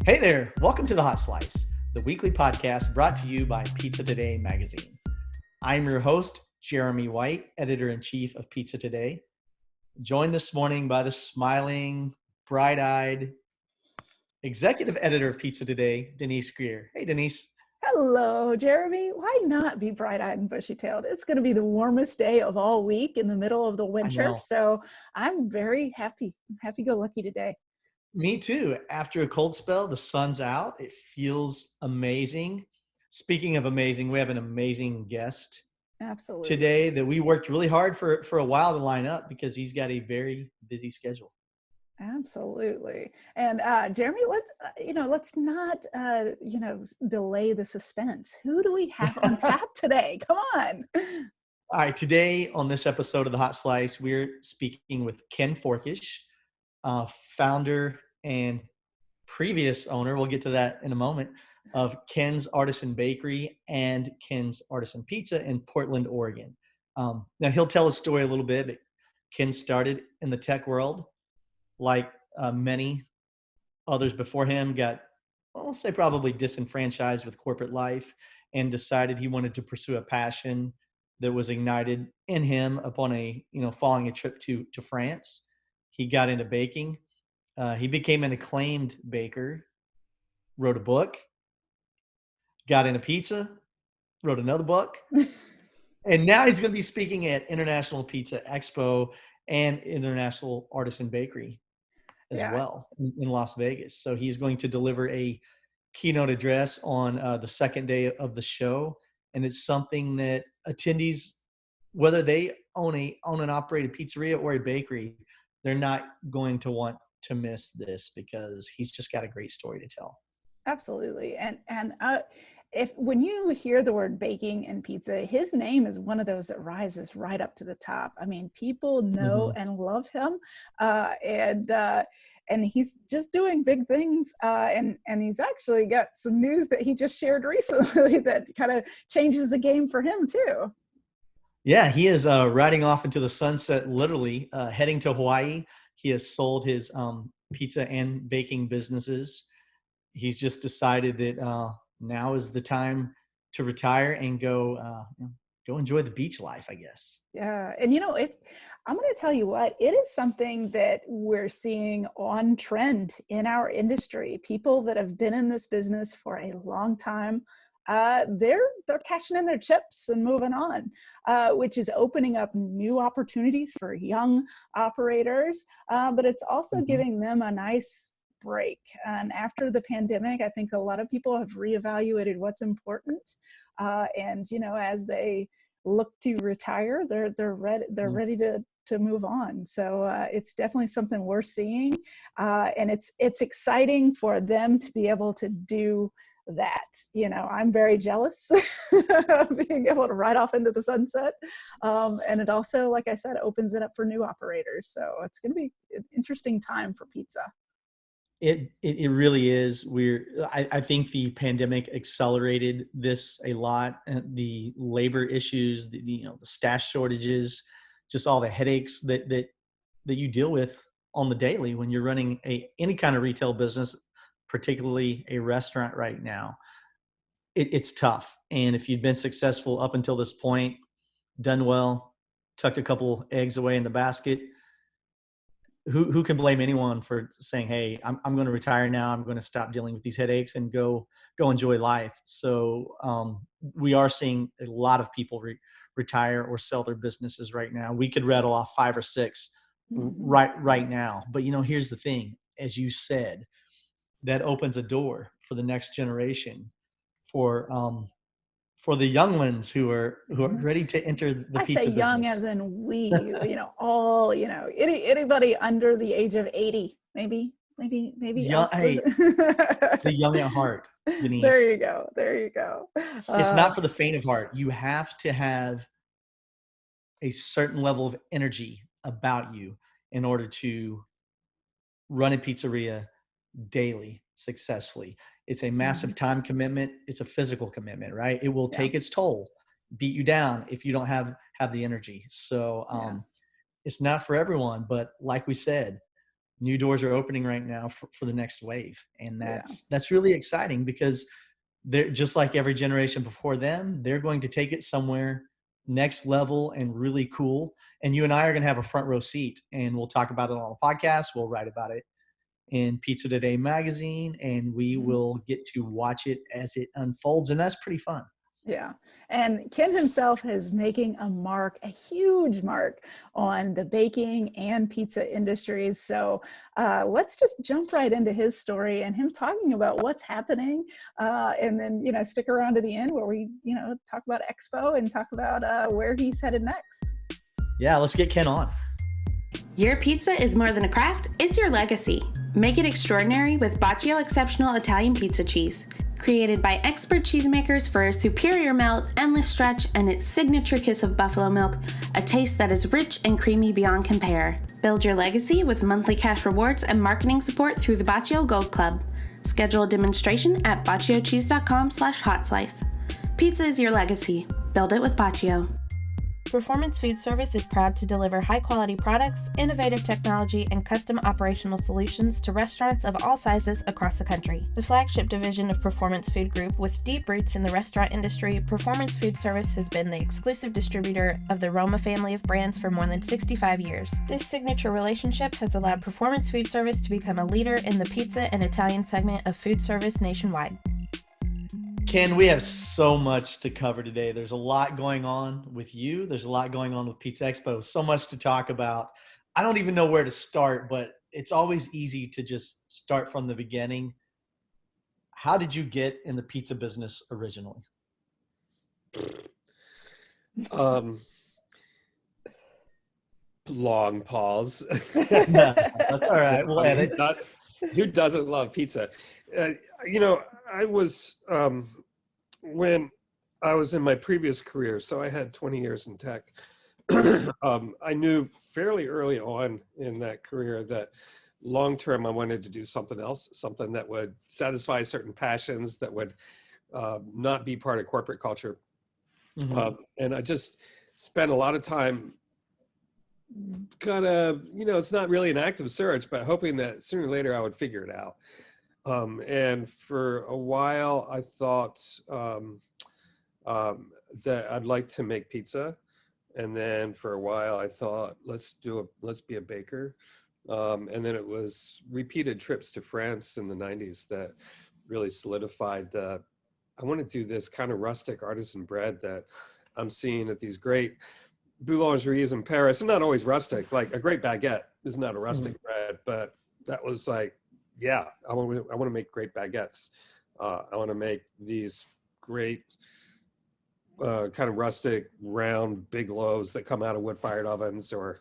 Hey there, welcome to The Hot Slice, the weekly podcast brought to you by Pizza Today magazine. I'm your host, Jeremy White, editor-in-chief of Pizza Today, joined this morning by the smiling, bright-eyed executive editor of Pizza Today, Denise Greer. Hey, Denise. Hello, Jeremy. Why not be bright-eyed and bushy-tailed? It's going to be the warmest day of all week in the middle of the I winter, know. so I'm very happy-go-lucky today. Me too. After a cold spell, the sun's out. It feels amazing. Speaking of amazing, we have an amazing guest Absolutely. today that we worked really hard for a while to line up because he's got a very busy schedule. Absolutely. And Jeremy, let's not delay the suspense. Who do we have on tap today? Come on. All right, today on this episode of The Hot Slice, we're speaking with Ken Forkish, founder and previous owner, we'll get to that in a moment, of Ken's Artisan Bakery and Ken's Artisan Pizza in Portland, Oregon. Now, he'll tell his story a little bit, but Ken started in the tech world, like many others before him, got, I'll say probably disenfranchised with corporate life and decided he wanted to pursue a passion that was ignited in him upon following a trip to France. He got into baking. He became an acclaimed baker, wrote a book, got into pizza, wrote another book, and now he's going to be speaking at International Pizza Expo and International Artisan Bakery as Yeah. well in Las Vegas. So he's going to deliver a keynote address on the second day of the show, and it's something that attendees, whether they own an operated pizzeria or a bakery, they're not going to want to miss this because he's just got a great story to tell. Absolutely. And if when you hear the word baking and pizza, his name is one of those that rises right up to the top. I mean, people know Mm-hmm. and love him, and he's just doing big things. And he's actually got some news that he just shared recently that kind of changes the game for him too. Yeah, he is riding off into the sunset, literally heading to Hawaii. He has sold his pizza and baking businesses. He's just decided that now is the time to retire and go enjoy the beach life, I guess. Yeah. And I'm going to tell you what, it is something that we're seeing on trend in our industry. People that have been in this business for a long time, they're cashing in their chips and moving on, which is opening up new opportunities for young operators. But it's also Mm-hmm. giving them a nice break. And after the pandemic, I think a lot of people have reevaluated what's important. And as they look to retire, they're ready to move on. So it's definitely something we're seeing, and it's exciting for them to be able to do that. I'm very jealous of being able to ride off into the sunset, and it also, like I said, opens it up for new operators. So it's going to be an interesting time for pizza. It really is. I think the pandemic accelerated this a lot. The labor issues, the stash shortages, just all the headaches that you deal with on the daily when you're running any kind of retail business, particularly a restaurant right now. It's tough. And if you've been successful up until this point, done well, tucked a couple eggs away in the basket, who can blame anyone for saying, hey, I'm going to retire now, I'm going to stop dealing with these headaches and go enjoy life. So we are seeing a lot of people retire or sell their businesses right now. We could rattle off 5 or 6 Mm-hmm. right now, but here's the thing, as you said, that opens a door for the next generation, for the young ones who are Mm-hmm. ready to enter the I say pizza young business. as in we, all, anybody under the age of 80, maybe Young, up hey, to the young at heart, there Denise. you go. There you go. It's not for the faint of heart. You have to have a certain level of energy about you in order to run a pizzeria daily successfully. It's a massive Mhm. time commitment. It's a physical commitment, right? It will Yeah. take its toll, beat you down if you don't have the energy. So Yeah. it's not for everyone, but like we said, new doors are opening right now for the next wave. And Yeah. that's really exciting because they're just like every generation before them, they're going to take it somewhere next level and really cool. And you and I are going to have a front row seat, and we'll talk about it on a podcast. We'll write about it in Pizza Today magazine, and we Mhm. will get to watch it as it unfolds. And that's pretty fun. Yeah. And Ken himself is making a mark, a huge mark on the baking and pizza industries. So let's just jump right into his story and him talking about what's happening. And then, stick around to the end where we, talk about Expo and talk about where he's headed next. Yeah, let's get Ken on. Your pizza is more than a craft, it's your legacy. Make it extraordinary with Baccio Exceptional Italian Pizza Cheese. Created by expert cheesemakers for a superior melt, endless stretch, and its signature kiss of buffalo milk, a taste that is rich and creamy beyond compare. Build your legacy with monthly cash rewards and marketing support through the Baccio Gold Club. Schedule a demonstration at bacciocheese.com/hotslice. Pizza is your legacy. Build it with Baccio. Performance Food Service is proud to deliver high-quality products, innovative technology, and custom operational solutions to restaurants of all sizes across the country. The flagship division of Performance Food Group, with deep roots in the restaurant industry, Performance Food Service has been the exclusive distributor of the Roma family of brands for more than 65 years. This signature relationship has allowed Performance Food Service to become a leader in the pizza and Italian segment of food service nationwide. Ken, we have so much to cover today. There's a lot going on with you. There's a lot going on with Pizza Expo. So much to talk about. I don't even know where to start, but it's always easy to just start from the beginning. How did you get in the pizza business originally? Long pause. No, that's all right. We'll edit. Who doesn't love pizza? I was when I was in my previous career, so I had 20 years in tech. I knew fairly early on in that career that long term I wanted to do something else, something that would satisfy certain passions, that would not be part of corporate culture. Mm-hmm. And I just spent a lot of time kind of, it's not really an active search, but hoping that sooner or later I would figure it out. And for a while, I thought that I'd like to make pizza. And then for a while, I thought, let's be a baker. And then it was repeated trips to France in the 90s that really solidified that I want to do this kind of rustic artisan bread that I'm seeing at these great boulangeries in Paris. And not always rustic, like a great baguette is not a rustic bread, but that was like, yeah, I want to make great baguettes. I want to make these great kind of rustic, round, big loaves that come out of wood-fired ovens or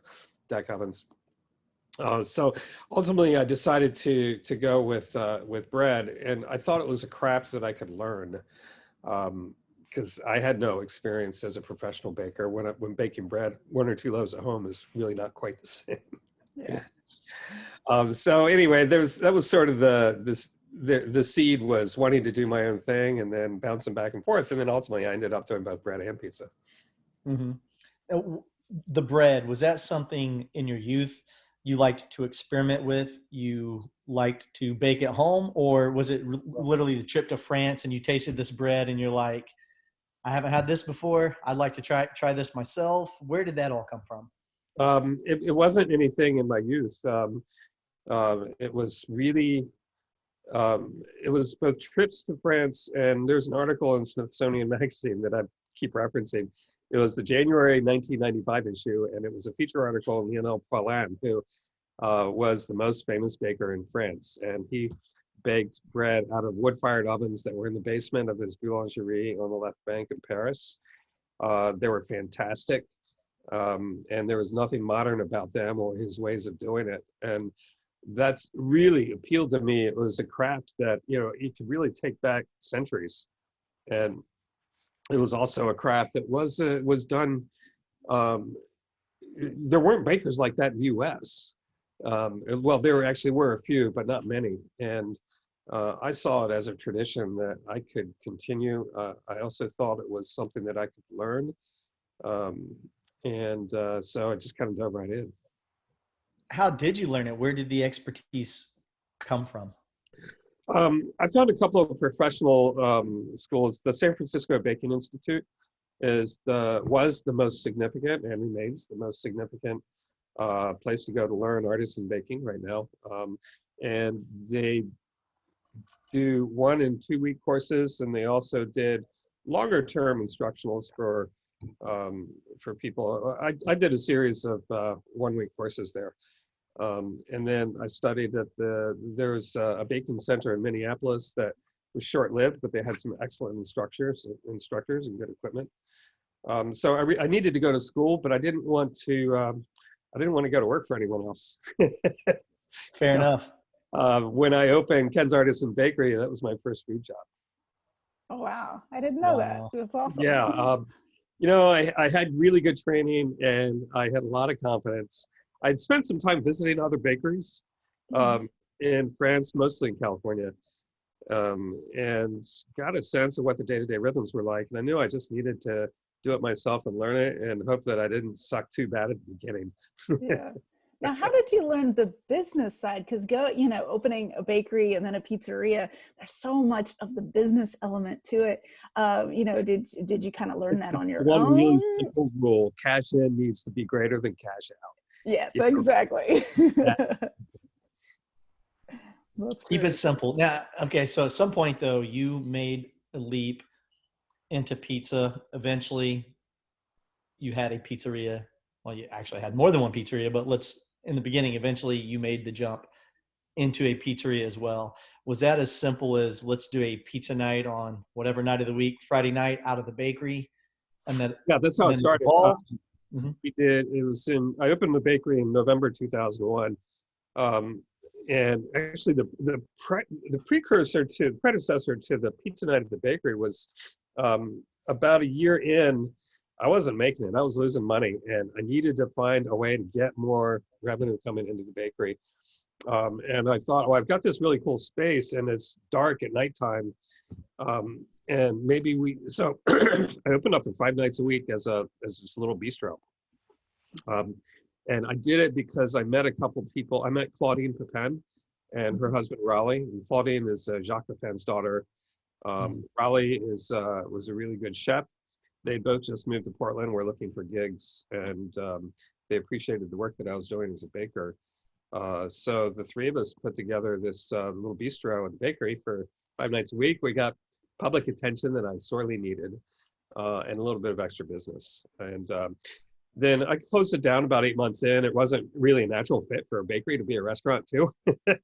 deck ovens. So ultimately, I decided to go with bread, and I thought it was a craft that I could learn because I had no experience as a professional baker. When baking bread, 1 or 2 loaves at home is really not quite the same. Yeah. So anyway, that was sort of the seed was wanting to do my own thing and then bouncing back and forth. And then ultimately I ended up doing both bread and pizza. Mm-hmm. The bread, was that something in your youth you liked to experiment with? You liked to bake at home, or was it literally the trip to France and you tasted this bread and you're like, I haven't had this before. I'd like to try this myself. Where did that all come from? It wasn't anything in my youth. It was really, it was both trips to France, and there's an article in Smithsonian Magazine that I keep referencing. It was the January 1995 issue, and it was a feature article on Lionel Paulin, who was the most famous baker in France. And he baked bread out of wood-fired ovens that were in the basement of his boulangerie on the left bank in Paris. They were fantastic. And there was nothing modern about them or his ways of doing it. And that's really appealed to me. It was a craft that, it could really take back centuries. And it was also a craft that was done, there weren't bakers like that in the US. Well, there actually were a few, but not many. And I saw it as a tradition that I could continue. I also thought it was something that I could learn. So I just kind of dove right in. how did you learn it? Where did the expertise come from? I found a couple of professional schools. The San Francisco Baking Institute was the most significant and remains the most significant place to go to learn artisan baking right now. And they do 1 and 2 week courses, and they also did longer term instructionals for people. I did a series of 1 week courses there. And then I studied at there was a baking center in Minneapolis that was short-lived, but they had some excellent instructors and good equipment. So I needed to go to school, but I didn't want to go to work for anyone else. Fair enough. When I opened Ken's Artisan Bakery, that was my first food job. Oh, wow. I didn't know that. Wow. That's awesome. Yeah. You know, I had really good training and I had a lot of confidence. I'd spent some time visiting other bakeries in France, mostly in California, and got a sense of what the day-to-day rhythms were like. And I knew I just needed to do it myself and learn it and hope that I didn't suck too bad at the beginning. Yeah. Now, how did you learn the business side? Because opening a bakery and then a pizzeria, there's so much of the business element to it. Did you kind of learn that on your own? One really simple rule: cash in needs to be greater than cash out. Yes, exactly. Keep it simple. Now, okay, so at some point though, you made a leap into pizza. Eventually, you had a pizzeria. Well, you actually had more than one pizzeria, but in the beginning, eventually you made the jump into a pizzeria as well. Was that as simple as let's do a pizza night on whatever night of the week, Friday night out of the bakery? And then that's how it started. I opened the bakery in November 2001. And actually the predecessor to the pizza night at the bakery was about a year in. I wasn't making it. I was losing money, and I needed to find a way to get more revenue coming into the bakery. And I thought, well, I've got this really cool space, and it's dark at nighttime. And maybe so I opened up for 5 nights a week as this little bistro. And I did it because I met a couple of people. I met Claudine Pepin and her husband, Raleigh. And Claudine is Jacques Pepin's daughter. Raleigh was a really good chef. They both just moved to Portland. We're looking for gigs, and they appreciated the work that I was doing as a baker. So the three of us put together this little bistro at the bakery for 5 nights a week. We got public attention that I sorely needed, and a little bit of extra business. And then I closed it down about 8 months in. It wasn't really a natural fit for a bakery to be a restaurant too. But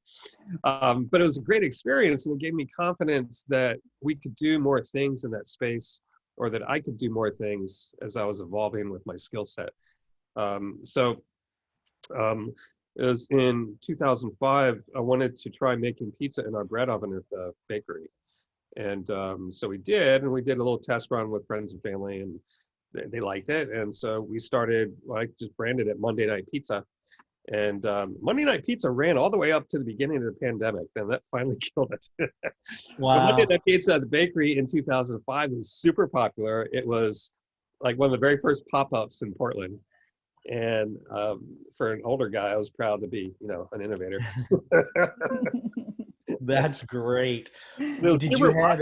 it was a great experience, and it gave me confidence that we could do more things in that space, or that I could do more things as I was evolving with my skill set. So it was in 2005, I wanted to try making pizza in our bread oven at the bakery. And so we did a little test run with friends and family, and they liked it. And so we started, I just branded it Monday Night Pizza. And Monday Night Pizza ran all the way up to the beginning of the pandemic. Then that finally killed it. Wow. Monday Night Pizza at the bakery in 2005 was super popular. It was like one of the very first pop-ups in Portland. And for an older guy, I was proud to be, an innovator. That's great. Did you have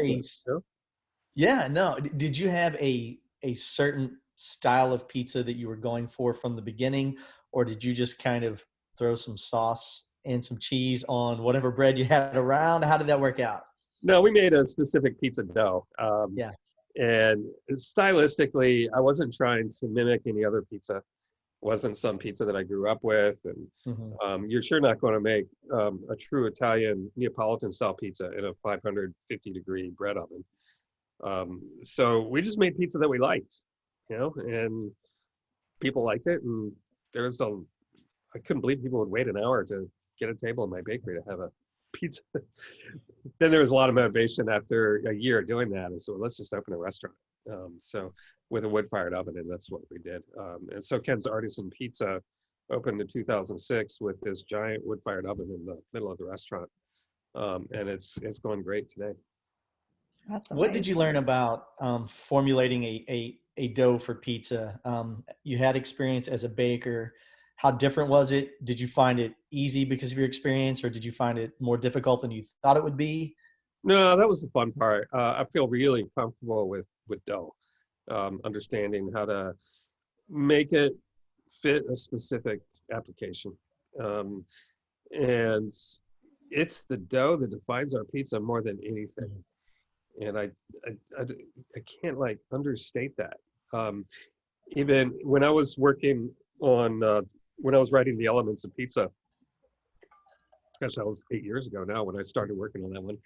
Did you have a certain style of pizza that you were going for from the beginning, or did you just kind of throw some sauce and some cheese on whatever bread you had around? How did that work out? No, we made a specific pizza dough. And stylistically, I wasn't trying to mimic any other pizza. It wasn't some pizza that I grew up with. And you're sure not going to make a true Italian Neapolitan style pizza in a 550-degree bread oven. So we just made pizza that we liked, and people liked it. And I couldn't believe people would wait an hour to get a table in my bakery to have a pizza. Then there was a lot of motivation after a year doing that. And so let's just open a restaurant. So with a wood-fired oven, and that's what we did. And so Ken's Artisan Pizza opened in 2006 with this giant wood-fired oven in the middle of the restaurant. And it's going great today. That's amazing. What did you learn about formulating a dough for pizza? You had experience as a baker. How different was it? Did you find it easy because of your experience, or did you find it more difficult than you thought it would be? No, that was the fun part. I feel really comfortable with dough, understanding how to make it fit a specific application. Um, and it's the dough that defines our pizza more than anything. And I can't like understate that. Even when I was working on, when I was writing the elements of pizza, gosh, that was 8 years ago now when I started working on that one.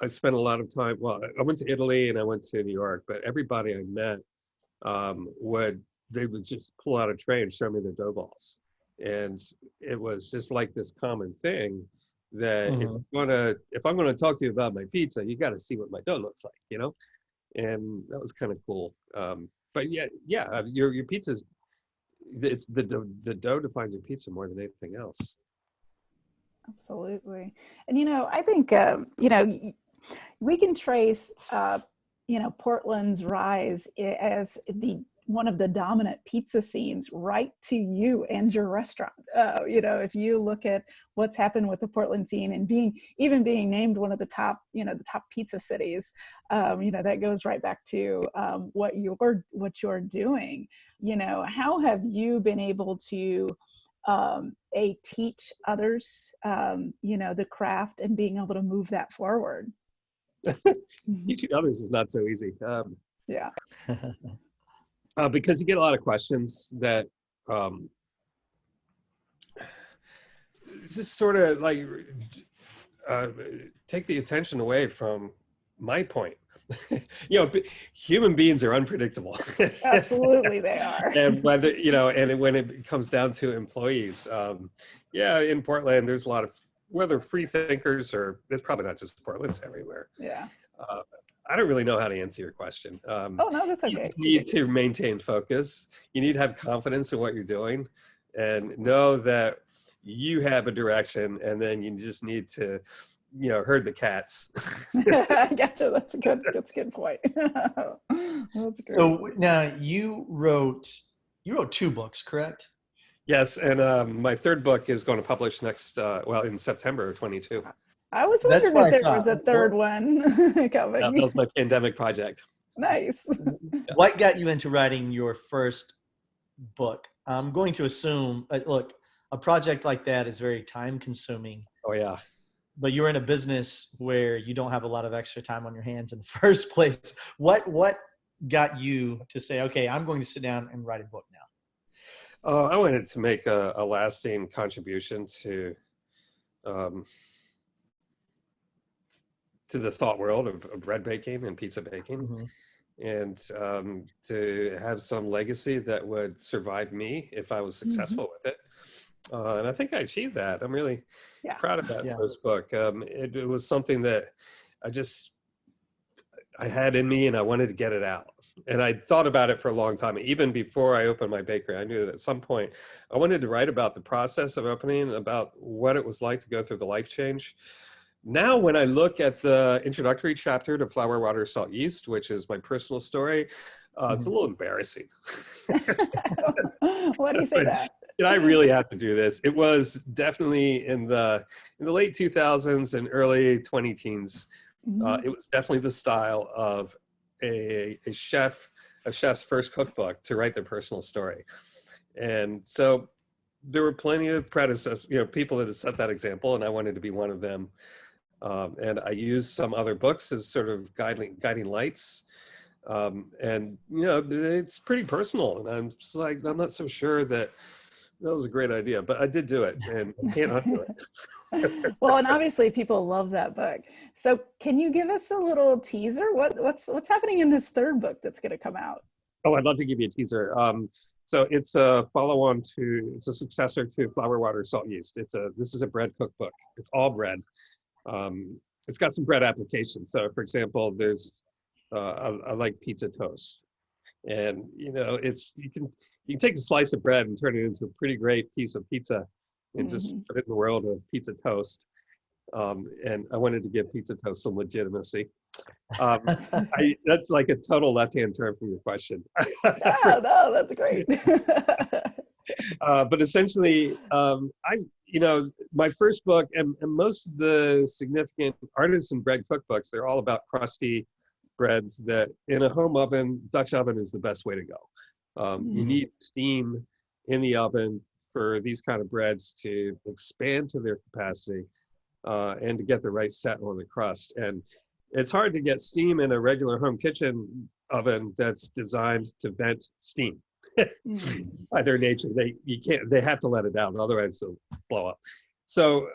I spent a lot of time, well, I went to Italy and I went to New York, but everybody I met they would just pull out a tray and show me their dough balls. And it was just like this common thing that if I'm gonna talk to you about my pizza, you got to see what my dough looks like, you know. And that was kind of cool. But yeah, your pizza's, it's the dough defines your pizza more than anything else. Absolutely. And, I think, we can trace, Portland's rise as one of the dominant pizza scenes right to you and your restaurant. If you look at what's happened with the Portland scene and being named one of the top, the top pizza cities, that goes right back to what you're doing. How have you been able to teach others, the craft and being able to move that forward? Teaching others is not so easy. Yeah. Because you get a lot of questions that just sort of like take the attention away from my point. Human beings are unpredictable. Absolutely, they are. And whether, and when it comes down to employees, in Portland, there's a lot of, whether free thinkers or, there's probably not just Portland, it's everywhere. Yeah. I don't really know how to answer your question. Oh, no, that's okay. You need to maintain focus. You need to have confidence in what you're doing and know that you have a direction, and then you just need to, herd the cats. I gotcha. That's a good point. That's great. So now you wrote 2 books, correct? Yes, and my third book is going to publish in September of 22. I was wondering if there was a third one coming. That was my pandemic project. Nice. What got you into writing your first book? I'm going to assume, look, a project like that is very time consuming. Oh yeah. But you're in a business where you don't have a lot of extra time on your hands in the first place. What got you to say, okay, I'm going to sit down and write a book now? I wanted to make a lasting contribution to the thought world of bread baking and pizza baking, and to have some legacy that would survive me if I was successful with it. And I think I achieved that. I'm really proud of that first book. It was something that I had in me, and I wanted to get it out. And I thought about it for a long time. Even before I opened my bakery, I knew that at some point I wanted to write about the process of opening, about what it was like to go through the life change. Now, when I look at the introductory chapter to Flour, Water, Salt, Yeast, which is my personal story, it's a little embarrassing. Why do you say that? I really have to do this. It was definitely in the late 2000s and early 20-teens. It was definitely the style of a chef's first cookbook to write their personal story. And so there were plenty of predecessors, people that have set that example, and I wanted to be one of them. And I used some other books as sort of guiding lights. And it's pretty personal, and I'm just like, I'm not so sure that was a great idea, but I did do it, and I can't undo it. Well, and obviously people love that book. So can you give us a little teaser? What's happening in this third book that's going to come out? Oh, I'd love to give you a teaser. So it's a follow-on it's a successor to Flour, Water, Salt, Yeast. This is a bread cookbook. It's all bread. It's got some bread applications. So for example, there's I like pizza toast, and you can take a slice of bread and turn it into a pretty great piece of pizza, and just put it in the world of pizza toast. And I wanted to give pizza toast some legitimacy. That's like a total left-hand turn from your question. Yeah, no, that's great. But essentially, my first book and most of the significant artisan bread cookbooks, they're all about crusty breads that in a home oven, Dutch oven is the best way to go. You need steam in the oven for these kind of breads to expand to their capacity and to get the right set on the crust. And it's hard to get steam in a regular home kitchen oven that's designed to vent steam. By their nature, they have to let it out, otherwise they'll blow up. So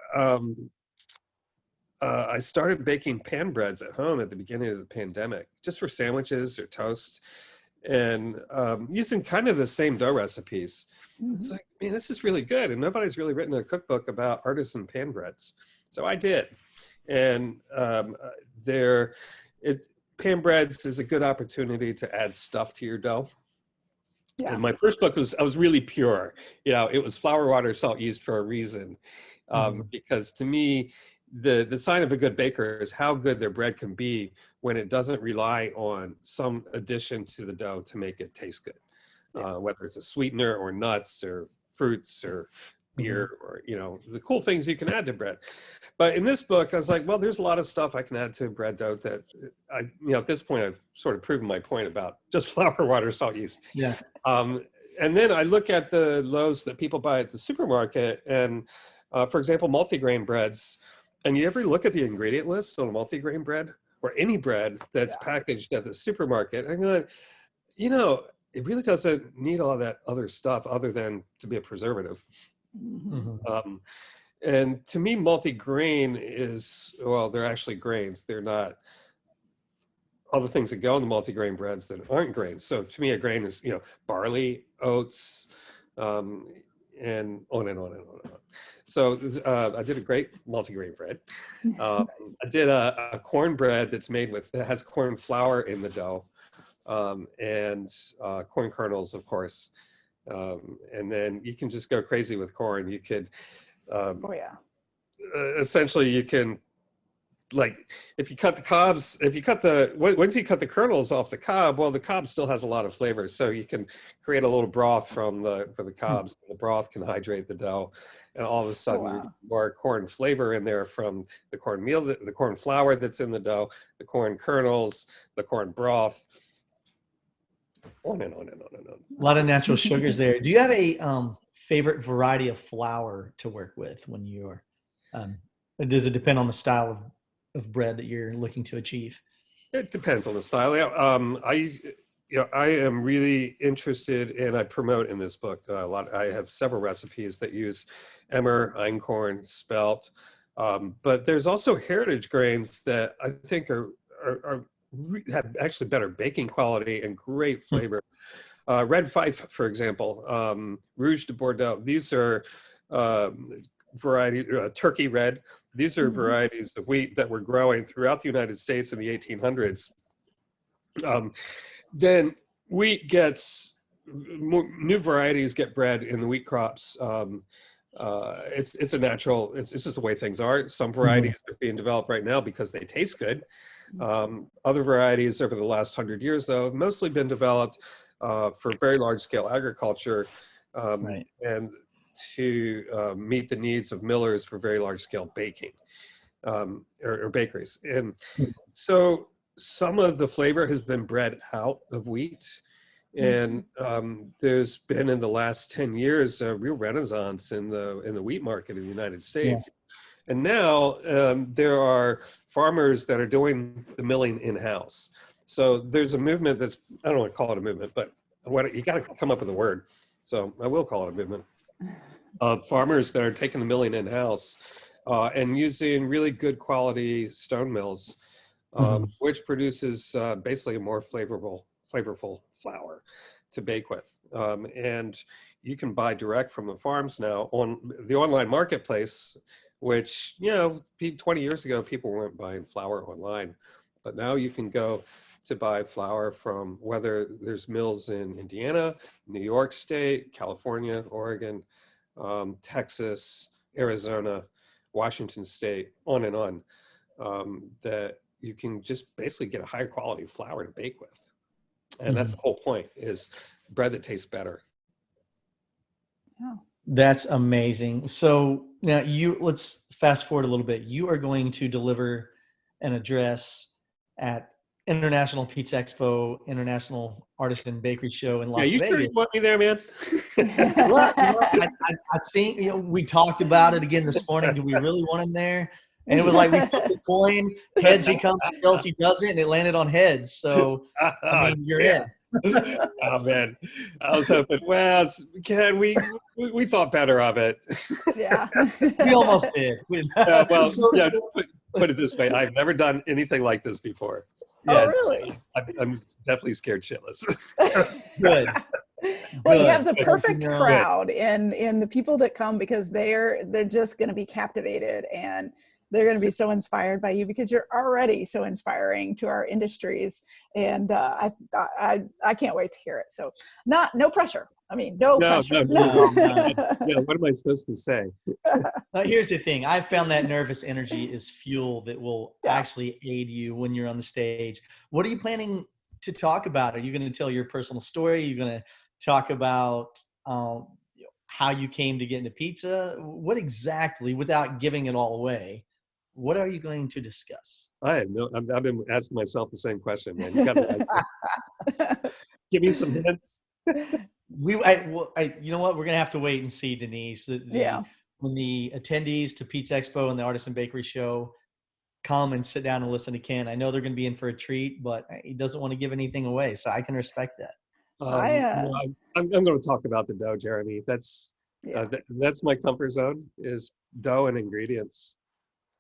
I started baking pan breads at home at the beginning of the pandemic, just for sandwiches or toast, and using kind of the same dough recipes. It's like, man, this is really good, and nobody's really written a cookbook about artisan pan breads. So I did, and pan breads is a good opportunity to add stuff to your dough. Yeah. And my first book I was really pure. It was flour, water, salt, yeast for a reason. Because to me, the sign of a good baker is how good their bread can be when it doesn't rely on some addition to the dough to make it taste good. Whether it's a sweetener or nuts or fruits or beer or, the cool things you can add to bread. But in this book, I was like, well, there's a lot of stuff I can add to bread dough that at this point, I've sort of proven my point about just flour, water, salt, yeast. Yeah. And then I look at the loaves that people buy at the supermarket and, for example, multigrain breads. And you ever look at the ingredient list on a multigrain bread or any bread that's packaged at the supermarket? I'm going, it really doesn't need all that other stuff other than to be a preservative. And to me, multigrain is, well, they're actually grains. They're not all the things that go in the multigrain breads that aren't grains. So to me, a grain is, barley, oats, and on and on and on and on. So I did a great multigrain bread. I did a corn bread that has corn flour in the dough, and corn kernels, of course. And then you can just go crazy with corn. You could, essentially you can, like, if you cut the cobs, once you cut the kernels off the cob, well, the cob still has a lot of flavor. So you can create a little broth for the cobs. The broth can hydrate the dough. And all of a sudden you get more corn flavor in there from the cornmeal, the corn flour that's in the dough, the corn kernels, the corn broth. On and on and on and on. A lot of natural sugars there. Do you have a favorite variety of flour to work with when you're, does it depend on the style of bread that you're looking to achieve? It depends on the style. I am really interested, and I promote in this book a lot. I have several recipes that use emmer, einkorn, spelt, but there's also heritage grains that I think have actually better baking quality and great flavor. Red Fife, for example, Rouge de Bordeaux. These are Turkey red. These are varieties of wheat that were growing throughout the United States in the 1800s. Then wheat gets, new varieties get bred in the wheat crops. It's a natural, it's just the way things are. Some varieties are being developed right now because they taste good. Other varieties over the last 100 years, though, have mostly been developed for very large scale agriculture and to meet the needs of millers for very large scale baking or bakeries. And so some of the flavor has been bred out of wheat. And there's been in the last 10 years a real renaissance in the wheat market in the United States. And now there are farmers that are doing the milling in-house. So there's a movement that's, I don't want to call it a movement, but you got to come up with a word. So I will call it a movement of farmers that are taking the milling in-house and using really good quality stone mills, which produces basically a more flavorful flour to bake with. And you can buy direct from the farms now on the online marketplace, which, 20 years ago, people weren't buying flour online, but now you can go to buy flour from, whether there's mills in Indiana, New York State, California, Oregon, Texas, Arizona, Washington State, on and on, that you can just basically get a higher quality flour to bake with. And that's the whole point, is bread that tastes better. Yeah. That's amazing. So now let's fast forward a little bit. You are going to deliver an address at International Pizza Expo, International Artisan Bakery Show in Yeah, Las you sure you Vegas. want me there, man? Well, I think, we talked about it again this morning. Do we really want him there? And it was like we flipped the coin. Heads he comes, tails he doesn't, and it landed on heads. So, I mean, you're in. Oh man, I was hoping. Well, Ken, we thought better of it. Yeah. We almost did. Well, So- yeah. Put it this way: I've never done anything like this before. Oh, really? I'm definitely scared shitless. Good. Well, you Good. have the perfect Good. crowd in the people that come, because they're just going to be captivated, and they're going to be so inspired by you, because you're already so inspiring to our industries. And I can't wait to hear it. So no pressure. I mean, no pressure. No. Yeah, what am I supposed to say? Here's the thing. I found that nervous energy is fuel that will actually aid you when you're on the stage. What are you planning to talk about? Are you going to tell your personal story? Are you going to talk about how you came to get into pizza? What exactly, without giving it all away, what are you going to discuss? I've been asking myself the same question, man. You got to give me some hints. You know what? We're gonna have to wait and see, Denise. When the attendees to Pizza Expo and the Artisan Bakery Show come and sit down and listen to Ken, I know they're gonna be in for a treat, but he doesn't want to give anything away, so I can respect that. I'm going to talk about the dough, Jeremy. That's my comfort zone, is dough and ingredients.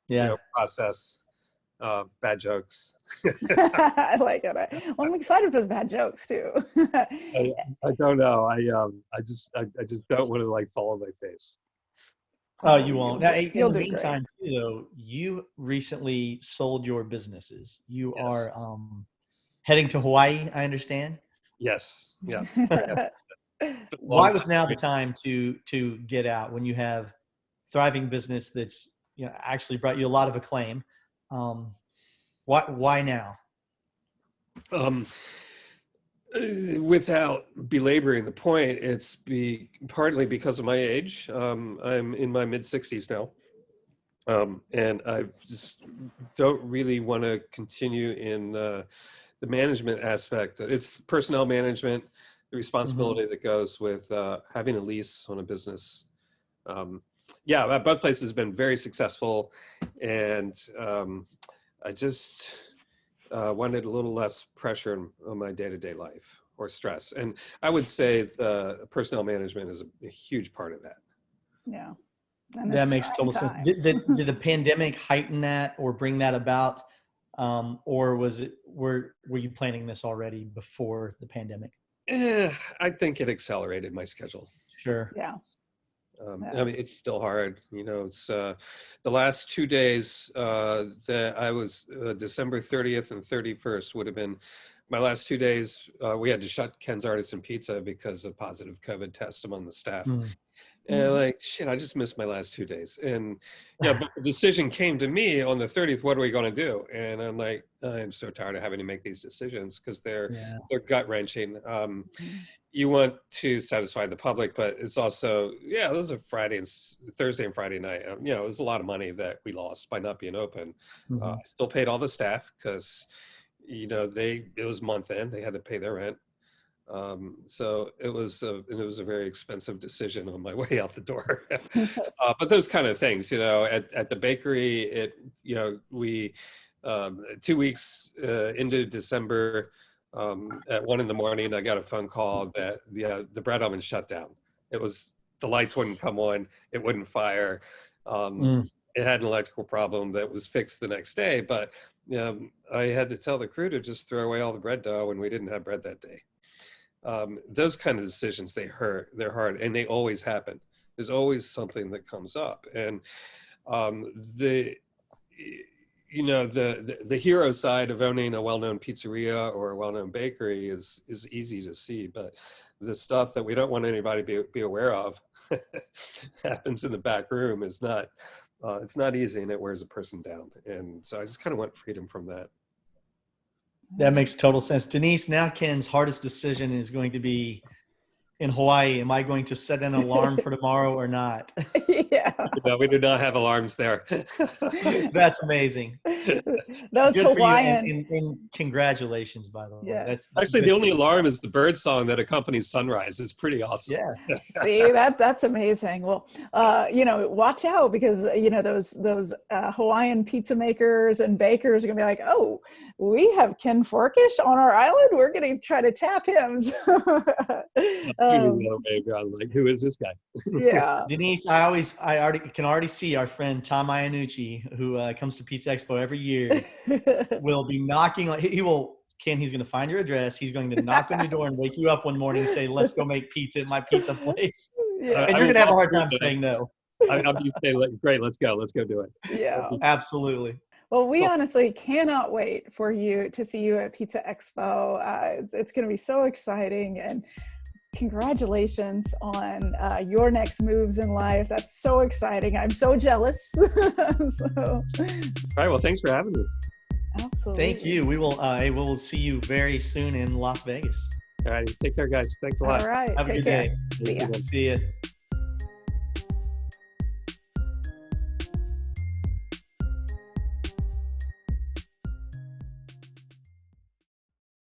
Yeah. Process. Bad jokes. I like it. Well, I'm excited for the bad jokes too. I don't know. I just don't want to fall on my face. Oh, you won't. Now, in You'll the do meantime, too, though, you recently sold your businesses. You are heading to Hawaii, I understand. Yes. Yeah. Why was now the time to get out when you have thriving business that's actually brought you a lot of acclaim? Why now? Without belaboring the point, it's partly because of my age. I'm in my mid-60s now, and I just don't really want to continue in the management aspect. It's personnel management, the responsibility that goes with having a lease on a business. Both places have been very successful, and I just wanted a little less pressure on my day-to-day life or stress. And I would say the personnel management is a huge part of that. Yeah. That makes total sense. Did the pandemic heighten that or bring that about? Or were you planning this already before the pandemic? I think it accelerated my schedule. Sure. Yeah. I mean, it's still hard. It's the last 2 days that I was December 30th and 31st would have been my last 2 days. We had to shut Ken's Artisan Pizza because of positive COVID tests among the staff. And shit, I just missed my last 2 days. And but the decision came to me on the 30th. What are we going to do? And I'm like, I'm so tired of having to make these decisions because they're gut wrenching. You want to satisfy the public, but it's also, those are Thursday and Friday night. It was a lot of money that we lost by not being open. I still paid all the staff because, it was month end. They had to pay their rent. So it was a very expensive decision on my way out the door. But those kind of things, at the bakery, we 2 weeks into December, at 1 a.m, I got a phone call that the bread oven shut down. The lights wouldn't come on, it wouldn't fire. It had an electrical problem that was fixed the next day, but I had to tell the crew to just throw away all the bread dough, and we didn't have bread that day. Those kind of decisions, they're hard, and they always happen. There's always something that comes up, and you know, the hero side of owning a well-known pizzeria or a well-known bakery is easy to see, but the stuff that we don't want anybody to be aware of happens in the back room is not, it's not easy, and it wears a person down. And so I just kind of want freedom from that. That makes total sense. Denise, now Ken's hardest decision is going to be in Hawaii. Am I going to set an alarm for tomorrow or not? Yeah. No, we do not have alarms there. That's amazing. Those Good Hawaiian. for you, and congratulations, by the way. Yes. That's Actually, good the for only you. alarm is the bird song that accompanies sunrise. It's pretty awesome. Yeah. See, that's amazing. Well, you know, watch out, because you know those Hawaiian pizza makers and bakers are gonna be like, oh, we have Ken Forkish on our island. We're gonna try to tap him. Like, who is this guy? Yeah. Denise, I can already see our friend Tom Iannucci, who comes to Pizza Expo every year, will be knocking on. Ken, he's going to find your address. He's going to knock on your door and wake you up one morning and say, "Let's go make pizza at my pizza place." Yeah. And you're going to have a hard time saying no. I'll just say, like, great, let's go do it. Yeah. Absolutely. Well, we honestly cannot wait for you to see you at Pizza Expo. It's going to be so exciting, and congratulations on your next moves in life. That's so exciting. I'm so jealous. So, All right, well, thanks for having me. absolutely. Thank you. We will see you very soon in Las Vegas. All right, take care, guys. Thanks a lot. All right. Have a Take good care. day. See ya. See ya.